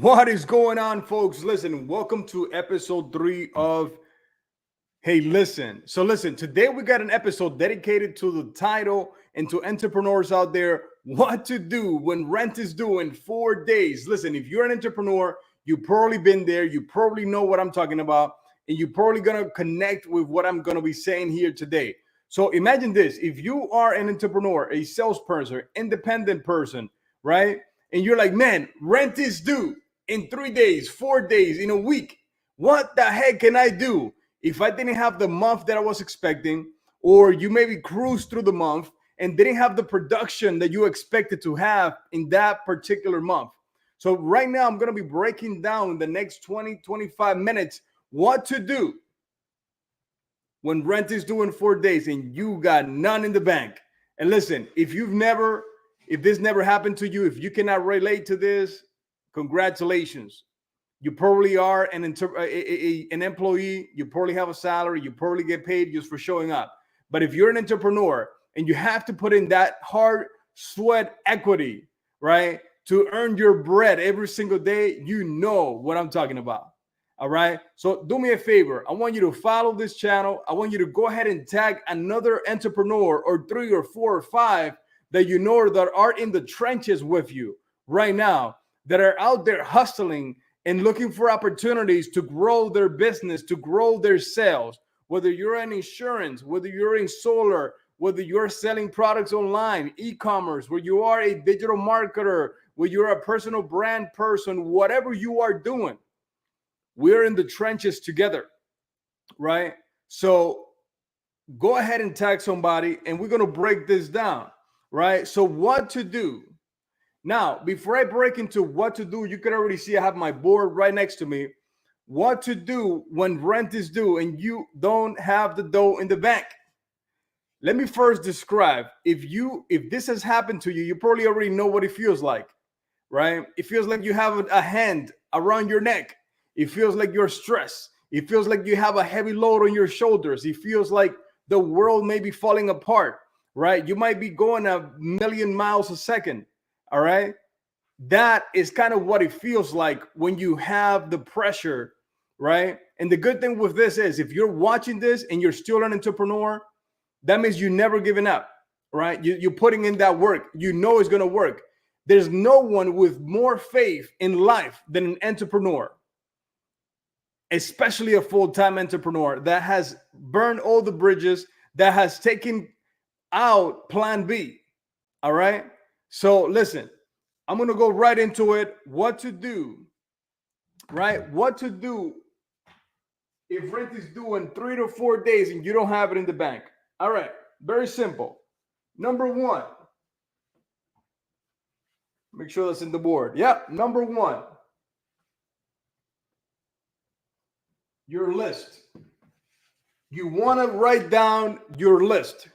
What is going on, folks? Listen, welcome to episode 3 of Hey Listen. So listen, today we got an episode dedicated to the title and to entrepreneurs out there, what to do when rent is due in 4 days. Listen, if you're an entrepreneur, you've probably been there, you probably know what I'm talking about, and you're probably going to connect with what I'm going to be saying here today. So imagine this, if you are an entrepreneur, a salesperson, independent person, right? And you're like, man, rent is due in 3 days, 4 days, in a week. What the heck can I do if I didn't have the month that I was expecting? Or you maybe cruised through the month and didn't have the production that you expected to have in that particular month. So right now, I'm going to be breaking down in the next 20, 25 minutes what to do when rent is due in 4 days and you got none in the bank. And listen, if this never happened to you, if you cannot relate to this, congratulations. You probably are an employee. You probably have a salary. You probably get paid just for showing up. But if you're an entrepreneur and you have to put in that hard sweat equity, right, to earn your bread every single day, you know what I'm talking about. All right. So do me a favor. I want you to follow this channel. I want you to go ahead and tag another entrepreneur or 3 or 4 or 5 that you know that are in the trenches with you right now, that are out there hustling and looking for opportunities to grow their business, to grow their sales, whether you're in insurance, whether you're in solar, whether you're selling products online, e-commerce, where you are a digital marketer, where you're a personal brand person, whatever you are doing, we're in the trenches together, right? So go ahead and tag somebody and we're going to break this down, right? So what to do. Now, before I break into what to do, you can already see I have my board right next to me. What to do when rent is due and you don't have the dough in the bank. Let me first describe, if this has happened to you, you probably already know what it feels like, right? It feels like you have a hand around your neck. It feels like you're stressed. It feels like you have a heavy load on your shoulders. It feels like the world may be falling apart, right? You might be going 1,000,000 miles a second. All right. That is kind of what it feels like when you have the pressure, right? And the good thing with this is if you're watching this and you're still an entrepreneur, that means you never giving up, right? You're putting in that work. You know it's going to work. There's no one with more faith in life than an entrepreneur, especially a full-time entrepreneur that has burned all the bridges, that has taken out plan B. All right. So listen, I'm going to go right into it. What to do, right? What to do if rent is due in 3 to 4 days and you don't have it in the bank. All right. Very simple. Number 1. Make sure that's in the board. Yep. Number 1. Your list. You want to write down your list.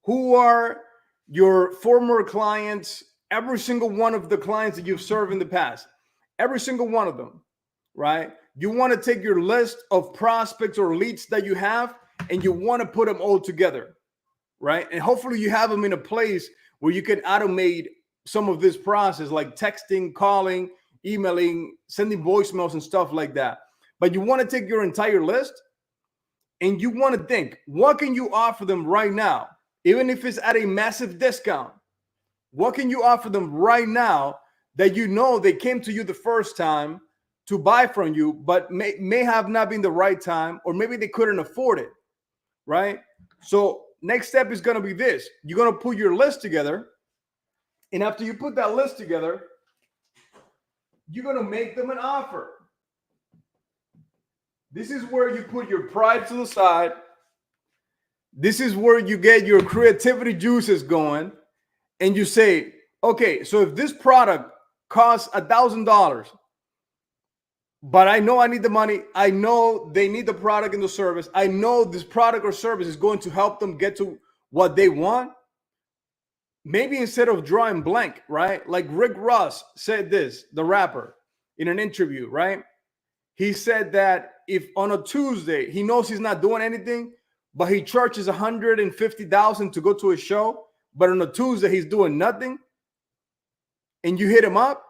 Who are your former clients, every single one of the clients that you've served in the past, every single one of them, right? You want to take your list of prospects or leads that you have and you want to put them all together, right? And hopefully you have them in a place where you can automate some of this process, like texting, calling, emailing, sending voicemails and stuff like that. But you want to take your entire list and you want to think, what can you offer them right now? Even if it's at a massive discount, what can you offer them right now that you know they came to you the first time to buy from you, but may have not been the right time, or maybe they couldn't afford it, right? So next step is going to be this. You're going to put your list together. And after you put that list together, you're going to make them an offer. This is where you put your pride to the side. This is where you get your creativity juices going. And you say, okay, so if this product costs $1,000, but I know I need the money, I know they need the product and the service, I know this product or service is going to help them get to what they want, maybe instead of drawing blank, right? Like Rick Ross said this, the rapper, in an interview, right? He said that if on a Tuesday, he knows he's not doing anything, but he charges $150,000 to go to a show, but on a Tuesday, he's doing nothing, and you hit him up,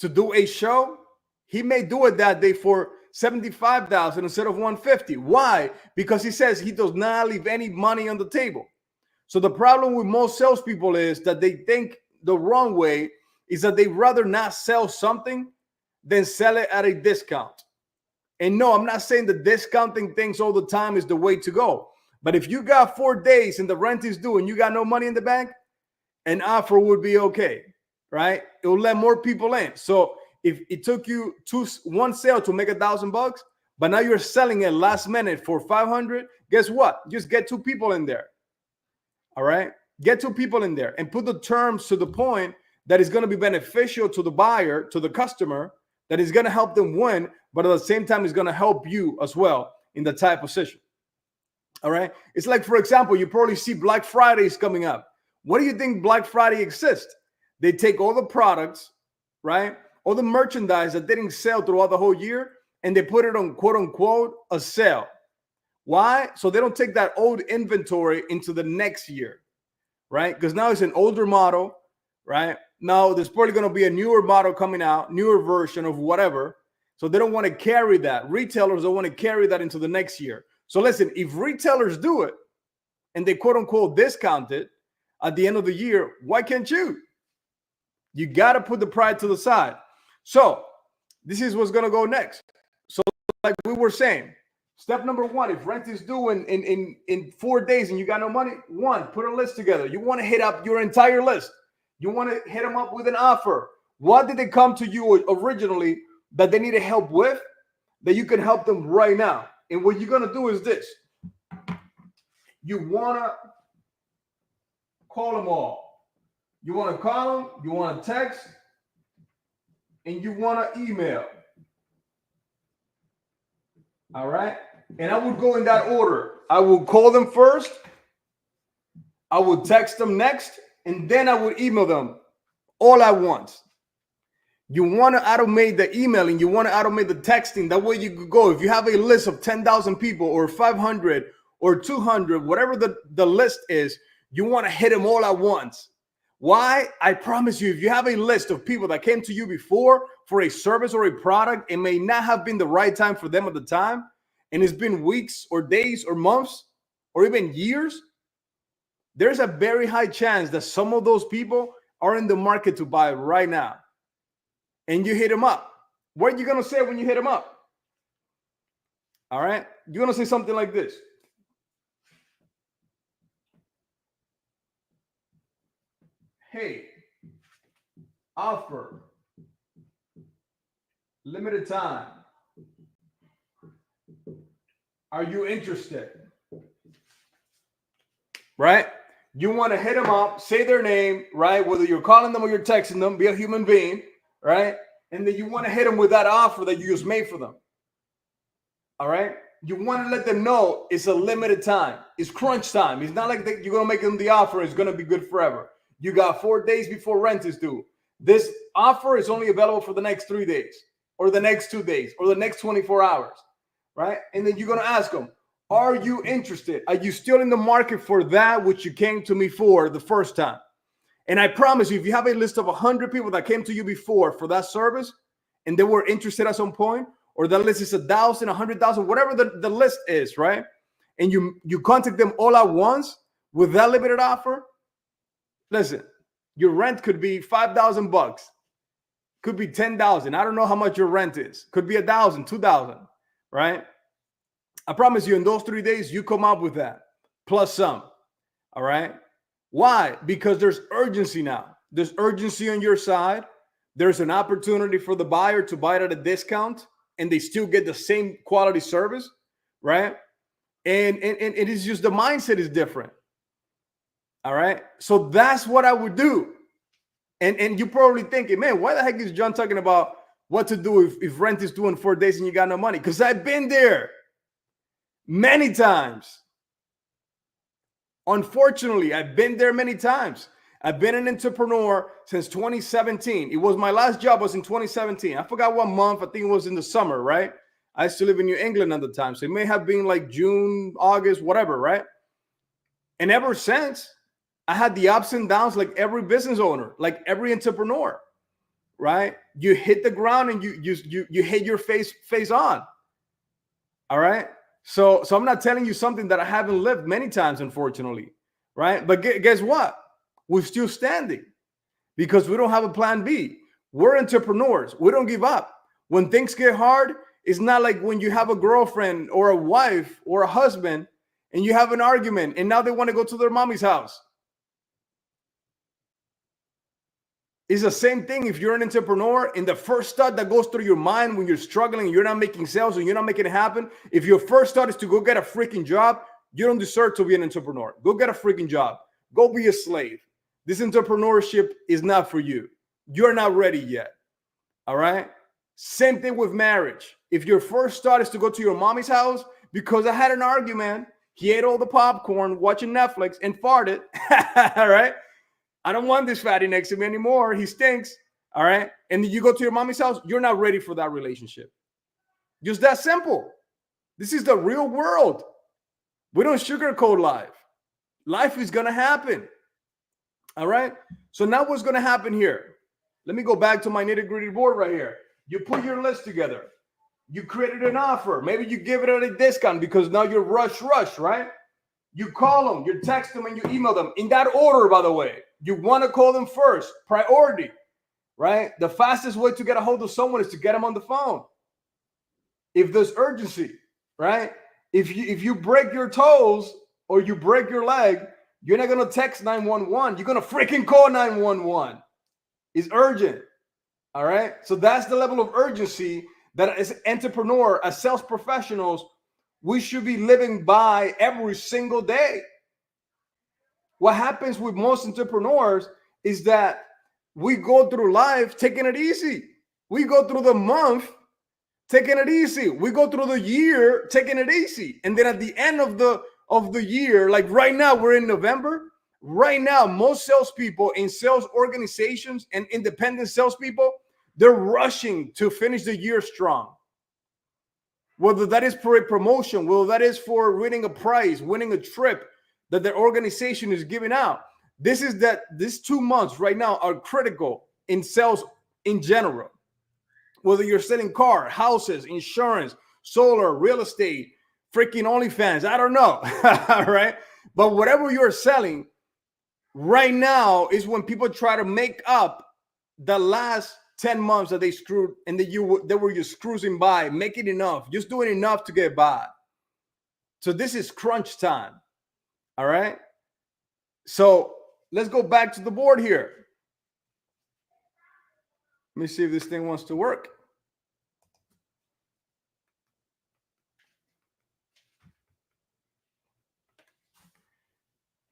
to do a show, he may do it that day for $75,000 instead of $150,000. Why? Because he says he does not leave any money on the table. So the problem with most salespeople is that they think the wrong way, is that they'd rather not sell something than sell it at a discount. And no, I'm not saying that discounting things all the time is the way to go. But if you got 4 days and the rent is due and you got no money in the bank, an offer would be okay, right? It will let more people in. So if it took you one sale to make $1,000, but now you're selling it last minute for 500, guess what? Just get 2 people in there. All right? Get 2 people in there and put the terms to the point that is going to be beneficial to the buyer, to the customer, that is going to help them win, but at the same time is going to help you as well in the tight position. All right? It's like, for example, you probably see Black Friday is coming up. What do you think Black Friday exists? They take all the products, right? All the merchandise that didn't sell throughout the whole year, and they put it on quote unquote a sale. Why? So they don't take that old inventory into the next year, right? Because now it's an older model, right? Now there's probably going to be a newer model coming out, newer version of whatever. So they don't want to carry that. Retailers don't want to carry that into the next year. So listen, if retailers do it and they quote unquote discount it at the end of the year, why can't you? You got to put the pride to the side. So this is what's going to go next. So like we were saying, step number 1, if rent is due in 4 days and you got no money, 1, put a list together. You want to hit up your entire list. You want to hit them up with an offer. What did they come to you originally that they needed help with that you can help them right now? And what you're going to do is this. You want to call them all. You want to call them, you want to text, and you want to email. All right? And I would go in that order. I would call them first. I would text them next. And then I would email them all at once. You want to automate the emailing. You want to automate the texting. That way you could go. If you have a list of 10,000 people or 500 or 200, whatever the list is, you want to hit them all at once. Why? I promise you, if you have a list of people that came to you before for a service or a product, it may not have been the right time for them at the time. And it's been weeks or days or months or even years. There's a very high chance that some of those people are in the market to buy right now. And you hit them up. What are you going to say when you hit them up? All right. You're going to say something like this. Hey, offer, limited time. Are you interested? Right? You want to hit them up, say their name, right? Whether you're calling them or you're texting them, be a human being, right? And then you want to hit them with that offer that you just made for them. All right? You want to let them know it's a limited time. It's crunch time. It's not like you're going to make them the offer. It's going to be good forever. You got 4 days before rent is due. This offer is only available for the next 3 days or the next 2 days or the next 24 hours, right? And then you're going to ask them, are you interested? Are you still in the market for that which you came to me for the first time? And I promise you, if you have a list of 100 people that came to you before for that service and they were interested at some point, or that list is 1,000, 100,000, whatever the list is, right? And you contact them all at once with that limited offer, listen, your rent could be $5,000, could be $10,000. I don't know how much your rent is. Could be 1,000, 2,000, right? I promise you, in those 3 days, you come up with that plus some. All right. Why? Because there's urgency now. There's urgency on your side. There's an opportunity for the buyer to buy it at a discount and they still get the same quality service, right? And it is just the mindset is different. All right. So that's what I would do. And you're probably thinking, man, why the heck is John talking about what to do if rent is due in 4 days and you got no money? Because I've been there many times. Unfortunately, I've been there many times. I've been an entrepreneur since 2017. It was my last job was in 2017. I forgot what month. I think it was in the summer, right? I used to live in New England at the time. So it may have been like June, August, whatever, right? And ever since, I had the ups and downs like every business owner, like every entrepreneur, right? You hit the ground and you hit your face on. All right. So I'm not telling you something that I haven't lived many times, unfortunately, right? But guess what? We're still standing because we don't have a plan B. We're entrepreneurs. We don't give up. When things get hard, it's not like when you have a girlfriend or a wife or a husband and you have an argument and now they want to go to their mommy's house. It's the same thing if you're an entrepreneur, and the first thought that goes through your mind when you're struggling and you're not making sales and you're not making it happen, if your first thought is to go get a freaking job, you don't deserve to be an entrepreneur. Go get a freaking job. Go be a slave. This entrepreneurship is not for you. You're not ready yet. All right? Same thing with marriage. If your first thought is to go to your mommy's house because I had an argument, he ate all the popcorn watching Netflix and farted, all right? I don't want this fatty next to me anymore. He stinks. All right. And then you go to your mommy's house. You're not ready for that relationship. Just that simple. This is the real world. We don't sugarcoat life. Life is going to happen. All right. So now what's going to happen here? Let me go back to my nitty-gritty board right here. You put your list together. You created an offer. Maybe you give it at a discount because now you're rush, right? You call them, you text them, and you email them in that order, by the way. You want to call them first, priority, right? The fastest way to get a hold of someone is to get them on the phone. If there's urgency, right? If you break your toes or you break your leg, you're not going to text 911. You're going to freaking call 911. It's urgent, all right? So that's the level of urgency that as an entrepreneur, as sales professionals, we should be living by every single day. What happens with most entrepreneurs is that we go through life taking it easy. We go through the month taking it easy. We go through the year taking it easy. And then at the end of the year, like right now, we're in November. Right now, most salespeople in sales organizations and independent salespeople, they're rushing to finish the year strong. Whether that is for a promotion, whether that is for winning a prize, winning a trip that the organization is giving out. These 2 months right now are critical in sales in general. Whether you're selling cars, houses, insurance, solar, real estate, freaking OnlyFans, I don't know, all right? But whatever you're selling right now is when people try to make up the last 10 months that they screwed and they were just cruising by, making enough, just doing enough to get by. So this is crunch time. All right. So let's go back to the board here. Let me see if this thing wants to work.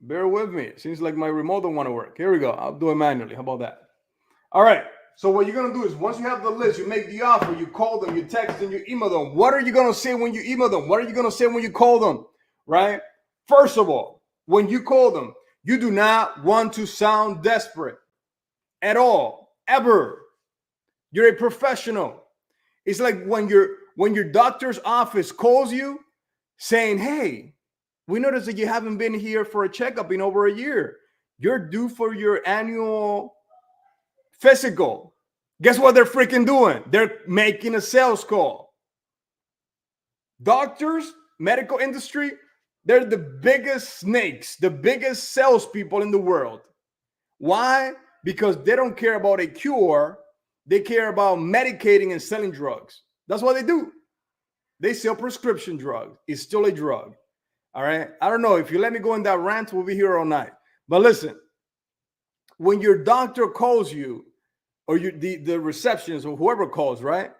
Bear with me. It seems like my remote don't want to work. Here we go. I'll do it manually. How about that? All right. So what you're going to do is once you have the list, you make the offer, you call them, you text them, you email them. What are you going to say when you email them? What are you going to say when you call them? Right? First of all, when you call them, you do not want to sound desperate at all, ever. You're a professional. It's like when your doctor's office calls you saying, hey, we noticed that you haven't been here for a checkup in over a year. You're due for your annual physical. Guess what they're freaking doing? They're making a sales call. Doctors, medical industry, they're the biggest snakes, the biggest salespeople in the world. Why? Because they don't care about a cure. They care about medicating and selling drugs. That's what they do. They sell prescription drugs. It's still a drug. All right. I don't know. If you let me go in that rant, we'll be here all night. But listen, when your doctor calls you or the receptionist or whoever calls, right,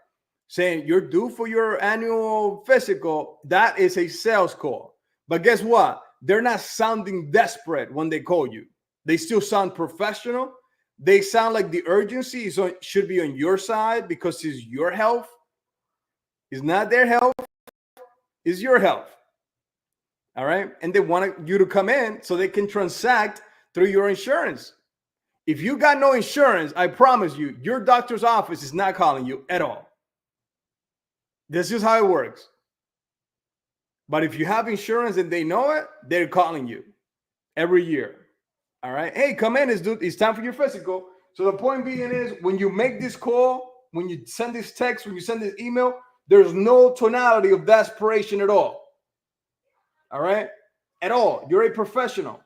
saying you're due for your annual physical, that is a sales call. But guess what? They're not sounding desperate when they call you. They still sound professional. They sound like the urgency should be on your side because it's your health. It's not their health. It's your health. All right. And they want you to come in so they can transact through your insurance. If you got no insurance, I promise you, your doctor's office is not calling you at all. This is how it works. But if you have insurance and they know it, they're calling you every year. All right. Hey, come in. It's time for your physical. So the point being is, when you make this call, when you send this text, when you send this email, there's no tonality of desperation at all. All right? At all. You're a professional.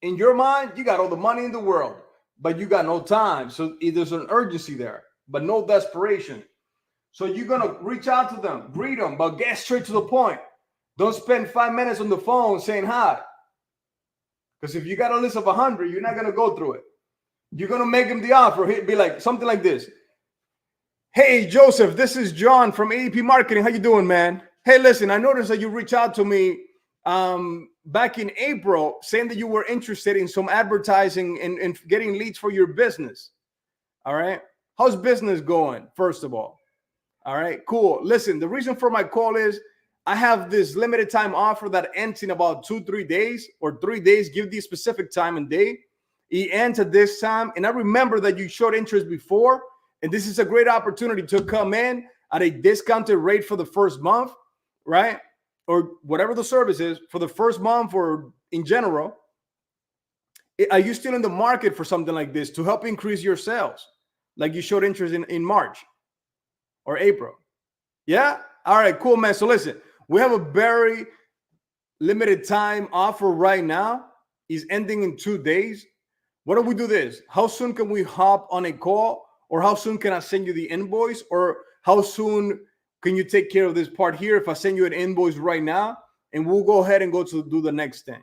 In your mind, you got all the money in the world, but you got no time. So there's an urgency there, but no desperation. So you're going to reach out to them, greet them, but get straight to the point. Don't spend 5 minutes on the phone saying hi. Because if you got a list of 100, you're not going to go through it. You're going to make them the offer. He'd be like something like this. Hey, Joseph, this is John from EEP Marketing. How you doing, man? Hey, listen, I noticed that you reached out to me back in April saying that you were interested in some advertising and getting leads for your business. All right. How's business going, first of all? All right, cool. Listen, the reason for my call is I have this limited time offer that ends in about 2-3 days or 3 days. Give the specific time and day. It ends at this time. And I remember that you showed interest before. And this is a great opportunity to come in at a discounted rate for the first month, right? Or whatever the service is for the first month or in general. Are you still in the market for something like this to help increase your sales? Like you showed interest in March or April. Yeah? All right, cool, man. So listen, we have a very limited time offer right now. It's ending in 2 days. Why don't we do this? How soon can we hop on a call? Or how soon can I send you the invoice? Or how soon can you take care of this part here if I send you an invoice right now? And we'll go ahead and go to do the next thing.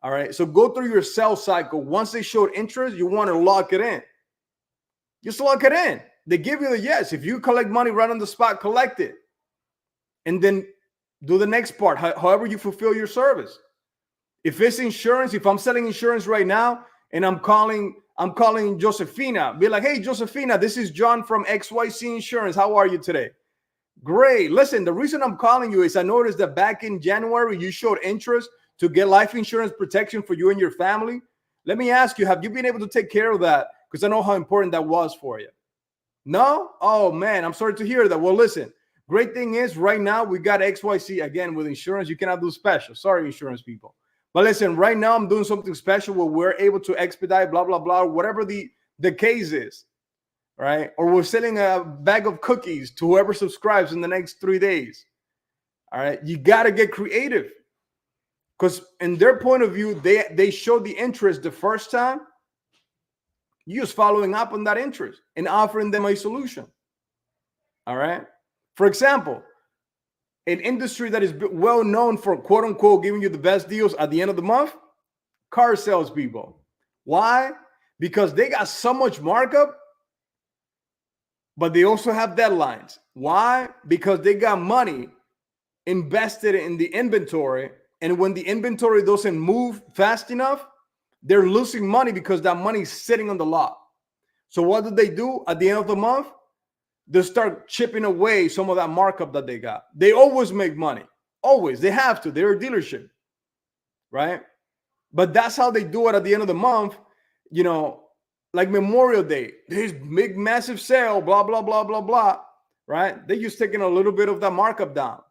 All right. So go through your sales cycle. Once they showed interest, you want to lock it in. Just lock it in. They give you the yes. If you collect money right on the spot, collect it. And then do the next part, however you fulfill your service. If it's insurance, if I'm selling insurance right now and I'm calling Josefina, be like, hey, Josefina, this is John from XYZ Insurance. How are you today? Great. Listen, the reason I'm calling you is I noticed that back in January, you showed interest to get life insurance protection for you and your family. Let me ask you, have you been able to take care of that? Because I know how important that was for you. No? Oh, man, I'm sorry to hear that. Well, listen, great thing is right now we got XYZ again with insurance. You cannot do special. Sorry, insurance people. But listen, right now I'm doing something special where we're able to expedite, blah, blah, blah, whatever the case is, right? Or we're selling a bag of cookies to whoever subscribes in the next 3 days, all right? You got to get creative because in their point of view, they showed the interest the first time. You're just following up on that interest and offering them a solution, all right? For example, an industry that is well known for quote unquote giving you the best deals at the end of the month, car salespeople. Why? Because they got so much markup, but they also have deadlines. Why? Because they got money invested in the inventory. And when the inventory doesn't move fast enough, they're losing money because that money is sitting on the lot. So what do they do at the end of the month? They start chipping away some of that markup that they got. They always make money. Always. They have to. They're a dealership, right? But that's how they do it at the end of the month. You know, like Memorial Day, there's big, massive sale, blah, blah, blah, blah, blah, right? They're just taking a little bit of that markup down.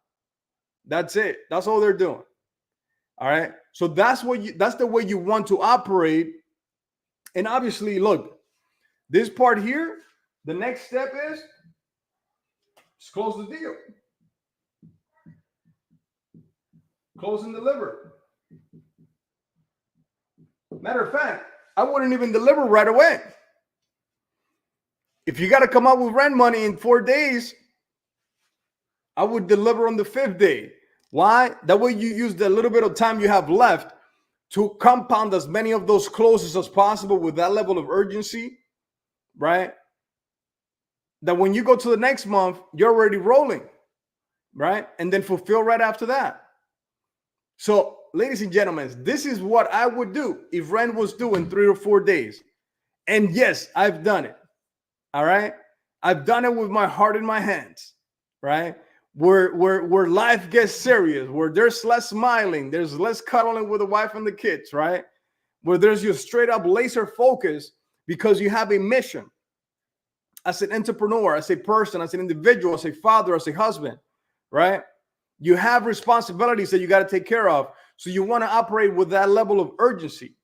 That's it. That's all they're doing. All right. So that's the way you want to operate. And obviously, look, this part here, the next step is just close the deal. Close and deliver. Matter of fact, I wouldn't even deliver right away. If you got to come up with rent money in 4 days, I would deliver on the 5th day. Why? That way you use the little bit of time you have left to compound as many of those closes as possible with that level of urgency, right? That when you go to the next month, you're already rolling, right? And then fulfill right after that. So, ladies and gentlemen, this is what I would do if rent was due in 3 or 4 days. And yes, I've done it. All right. I've done it with my heart in my hands, right? Where life gets serious, where there's less smiling, there's less cuddling with the wife and the kids, right? Where there's your straight up laser focus because you have a mission. As an entrepreneur, as a person, as an individual, as a father, as a husband, right? You have responsibilities that you got to take care of. So you want to operate with that level of urgency.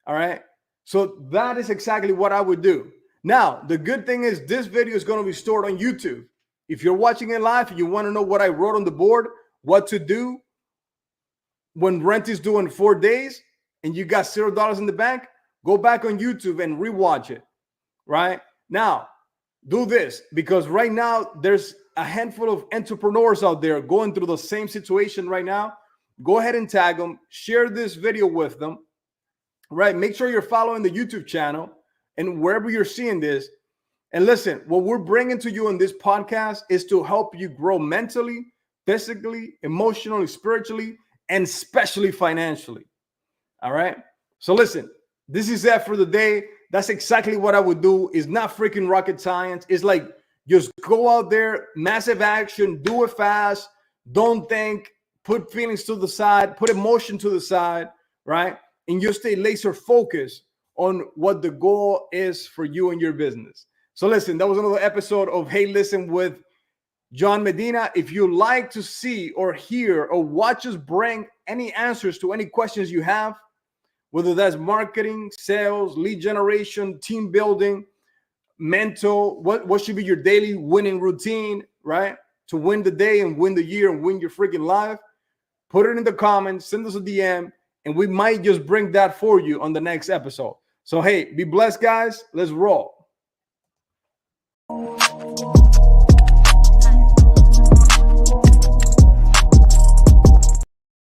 All right. So that is exactly what I would do. Now, the good thing is this video is going to be stored on YouTube. If you're watching it live and you want to know what I wrote on the board, what to do when rent is due in 4 days and you got $0 in the bank, go back on YouTube and rewatch it, right? Now, do this because right now there's a handful of entrepreneurs out there going through the same situation right now. Go ahead and tag them, share this video with them, right? Make sure you're following the YouTube channel and wherever you're seeing this. And listen, what we're bringing to you on this podcast is to help you grow mentally, physically, emotionally, spiritually, and especially financially. All right. So listen, this is it for the day. That's exactly what I would do. It's not freaking rocket science. It's like just go out there, massive action, do it fast. Don't think, put feelings to the side, put emotion to the side, right? And you stay laser focused on what the goal is for you and your business. So listen, that was another episode of Hey Listen with John Medina. If you like to see or hear or watch us bring any answers to any questions you have, whether that's marketing, sales, lead generation, team building, mental, what should be your daily winning routine, right? To win the day and win the year and win your freaking life, put it in the comments, send us a DM, and we might just bring that for you on the next episode. So, hey, be blessed, guys. Let's roll.